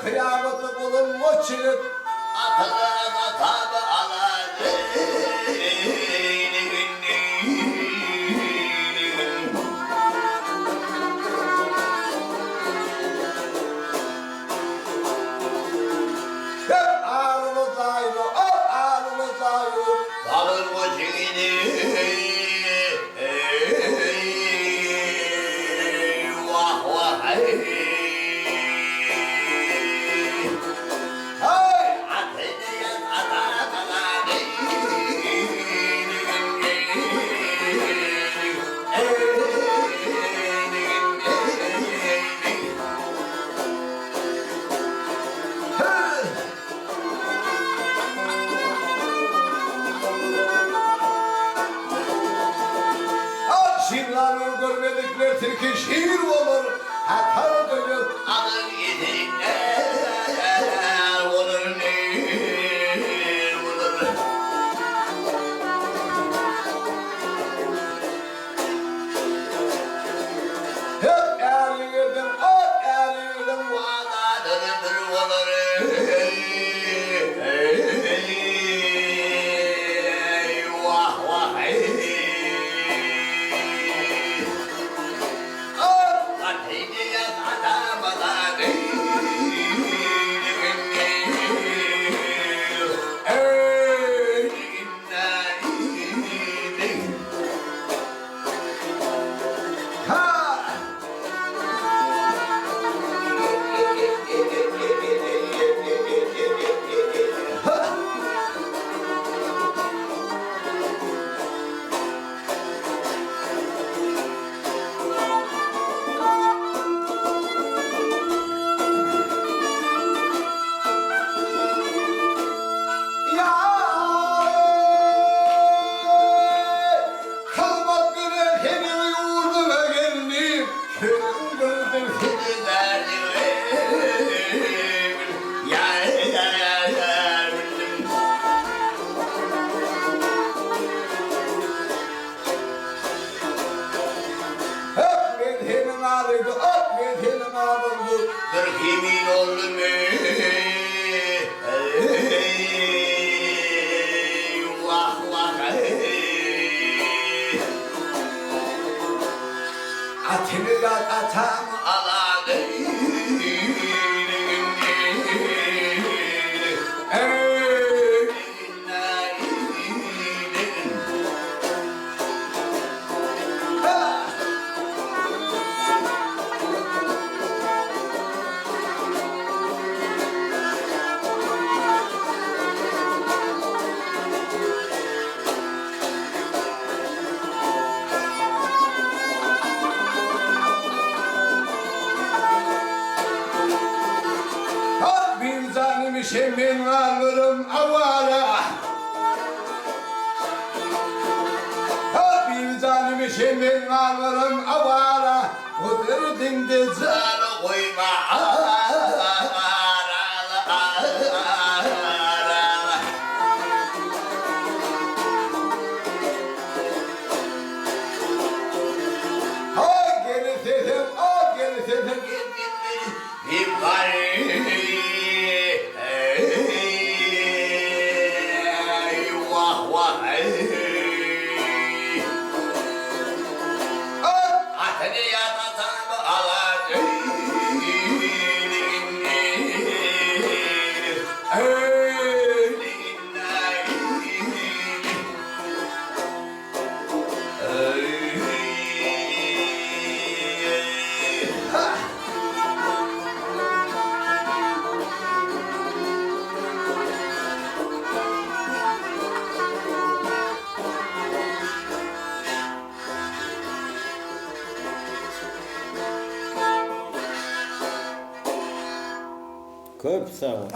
kıyametli kulun o çığır. Atılana tabi aladı. Hep ağrımız ayrı, ağrımız ayrı. Alır bu çığını. Vah vah hey. Şiirlerini görmedikler Türkiye şiir olur. Hatta dönüp alır yedirler olur ne olur. Hep erledim, hep erledim. Valla dönüp olur. Vah vah hey. Türkmenin oğlum vah vah atını da atam aladı. Şemin varırım avara. Bir canım şemin varırım avara. O derdinde canı koyma. O geri sesim bir bari. Köp sağ ol.